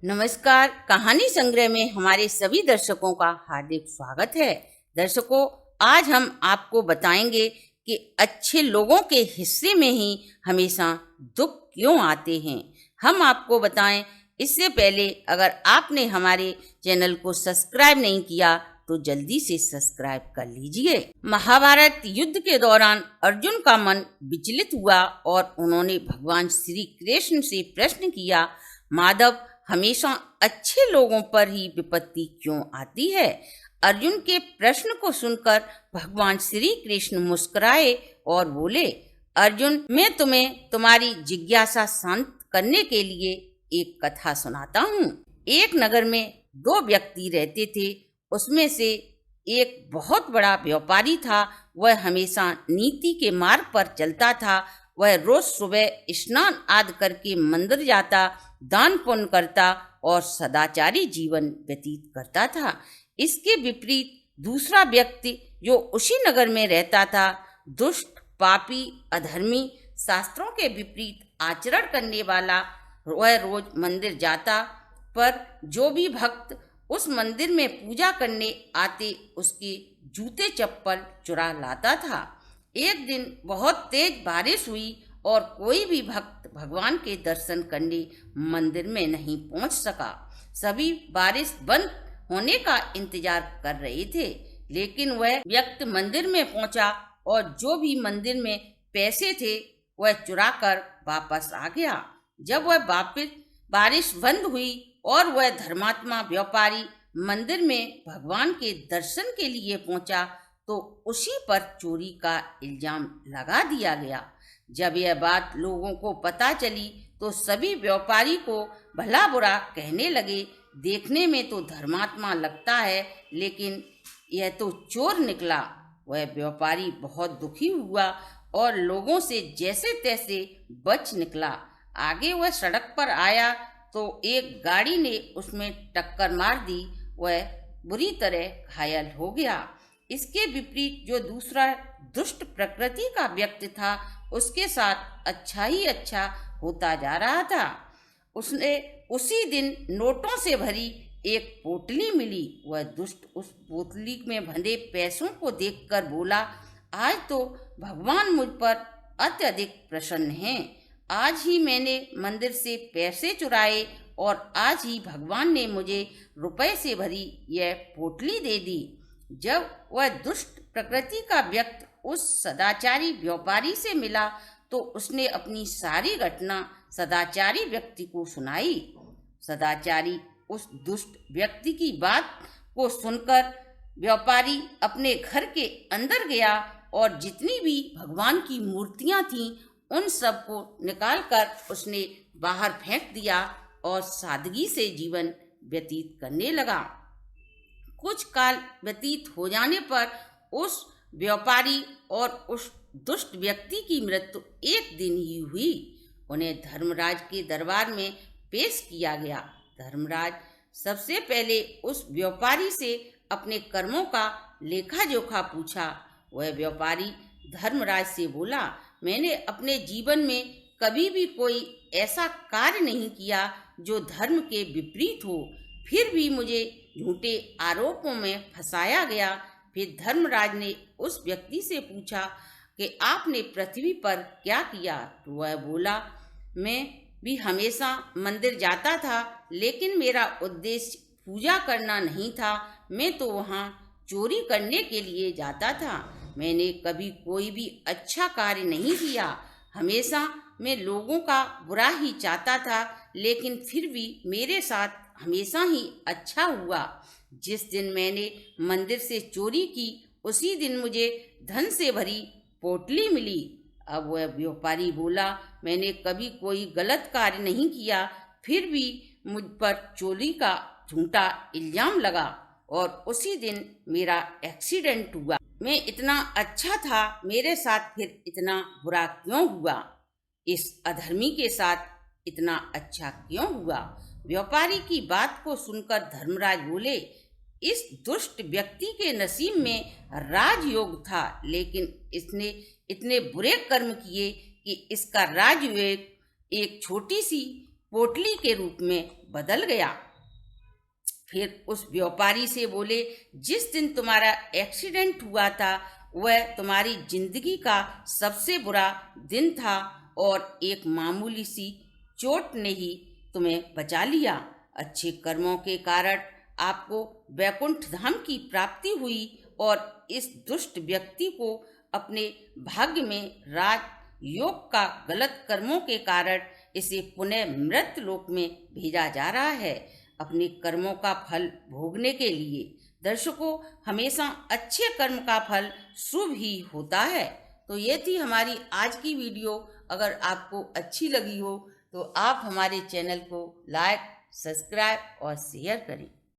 नमस्कार। कहानी संग्रह में हमारे सभी दर्शकों का हार्दिक स्वागत है। दर्शकों, आज हम आपको बताएंगे कि अच्छे लोगों के हिस्से में ही हमेशा दुख क्यों आते हैं। हम आपको बताएं इससे पहले अगर आपने हमारे चैनल को सब्सक्राइब नहीं किया तो जल्दी से सब्सक्राइब कर लीजिए। महाभारत युद्ध के दौरान अर्जुन का मन विचलित हुआ और उन्होंने भगवान श्री कृष्ण से प्रश्न किया, माधव, हमेशा अच्छे लोगों पर ही विपत्ति क्यों आती है। अर्जुन के प्रश्न को सुनकर भगवान श्री कृष्ण मुस्कुराए और बोले, अर्जुन, मैं तुम्हें तुम्हारी जिज्ञासा शांत करने के लिए एक कथा सुनाता हूँ। एक नगर में दो व्यक्ति रहते थे। उसमें से एक बहुत बड़ा व्यापारी था। वह हमेशा नीति के मार्ग पर चलता था। वह रोज सुबह स्नान आदि करके मंदिर जाता, दान पुण्य करता और सदाचारी जीवन व्यतीत करता था। इसके विपरीत दूसरा व्यक्ति जो उसी नगर में रहता था, दुष्ट, पापी, अधर्मी, शास्त्रों के विपरीत आचरण करने वाला। वह रोज मंदिर जाता, पर जो भी भक्त उस मंदिर में पूजा करने आते उसके जूते चप्पल चुरा लाता था। एक दिन बहुत तेज बारिश हुई और कोई भी भक्त भगवान के दर्शन करने मंदिर में नहीं पहुंच सका। सभी बारिश बंद होने का इंतजार कर रहे थे, लेकिन वह व्यक्ति मंदिर में पहुंचा और जो भी मंदिर में पैसे थे वह चुराकर वापस आ गया। जब वह वापस बारिश बंद हुई और वह धर्मात्मा व्यापारी मंदिर में भगवान के दर्शन के लिए पहुंचा तो उसी पर चोरी का इल्जाम लगा दिया गया। जब यह बात लोगों को पता चली तो सभी व्यापारी को भला बुरा कहने लगे। देखने में तो धर्मात्मा लगता है, लेकिन यह तो चोर निकला। वह व्यापारी बहुत दुखी हुआ और लोगों से जैसे तैसे बच निकला। आगे वह सड़क पर आया तो एक गाड़ी ने उसमें टक्कर मार दी। वह बुरी तरह घायल हो गया। इसके विपरीत जो दूसरा दुष्ट प्रकृति का व्यक्ति था, उसके साथ अच्छा ही अच्छा होता जा रहा था। उसने उसी दिन नोटों से भरी एक पोटली मिली। वह दुष्ट उस पोटली में बंधे पैसों को देखकर बोला, आज तो भगवान मुझ पर अत्यधिक प्रसन्न हैं। आज ही मैंने मंदिर से पैसे चुराए और आज ही भगवान ने मुझे रुपए से भरी यह पोटली दे दी। जब वह दुष्ट प्रकृति का व्यक्ति उस सदाचारी व्यापारी से मिला तो उसने अपनी सारी घटना सदाचारी व्यक्ति को सुनाई। सदाचारी उस दुष्ट व्यक्ति की बात को सुनकर व्यापारी अपने घर के अंदर गया और जितनी भी भगवान की मूर्तियां थीं उन सब को निकालकर उसने बाहर फेंक दिया और सादगी से जीवन व्यतीत करने लगा। कुछ काल व्यतीत हो जाने पर उस व्यापारी और उस दुष्ट व्यक्ति की मृत्यु एक दिन ही हुई। उन्हें धर्मराज के दरबार में पेश किया गया। धर्मराज सबसे पहले उस व्यापारी से अपने कर्मों का लेखा जोखा पूछा। वह व्यापारी धर्मराज से बोला, मैंने अपने जीवन में कभी भी कोई ऐसा कार्य नहीं किया जो धर्म के विपरीत हो, फिर भी मुझे झूठे आरोपों में फंसाया गया। फिर धर्मराज ने उस व्यक्ति से पूछा कि आपने पृथ्वी पर क्या किया। तो वह बोला, मैं भी हमेशा मंदिर जाता था, लेकिन मेरा उद्देश्य पूजा करना नहीं था। मैं तो वहाँ चोरी करने के लिए जाता था। मैंने कभी कोई भी अच्छा कार्य नहीं किया। हमेशा मैं लोगों का बुरा ही चाहता था, लेकिन फिर भी मेरे साथ हमेशा ही अच्छा हुआ। जिस दिन मैंने मंदिर से चोरी की उसी दिन मुझे धन से भरी पोटली मिली। अब वह व्यापारी बोला, मैंने कभी कोई गलत कार्य नहीं किया, फिर भी मुझ पर चोरी का झूठा इल्जाम लगा और उसी दिन मेरा एक्सीडेंट हुआ। मैं इतना अच्छा था, मेरे साथ फिर इतना बुरा क्यों हुआ? इस अधर्मी के साथ इतना अच्छा क्यों हुआ? व्यापारी की बात को सुनकर धर्मराज बोले, इस दुष्ट व्यक्ति के नसीब में राजयोग था, लेकिन इसने इतने बुरे कर्म किए कि इसका राजयोग एक छोटी सी पोटली के रूप में बदल गया। फिर उस व्यापारी से बोले, जिस दिन तुम्हारा एक्सीडेंट हुआ था वह तुम्हारी जिंदगी का सबसे बुरा दिन था और एक मामूली सी चोट ने ही तुम्हें बचा लिया। अच्छे कर्मों के कारण आपको वैकुंठ धाम की प्राप्ति हुई और इस दुष्ट व्यक्ति को अपने भाग्य में राज योग का गलत कर्मों के कारण इसे पुनः मृत लोक में भेजा जा रहा है अपने कर्मों का फल भोगने के लिए। दर्शकों, हमेशा अच्छे कर्म का फल शुभ ही होता है। तो ये थी हमारी आज की वीडियो। अगर आपको अच्छी लगी हो तो आप हमारे चैनल को लाइक, सब्सक्राइब और शेयर करें।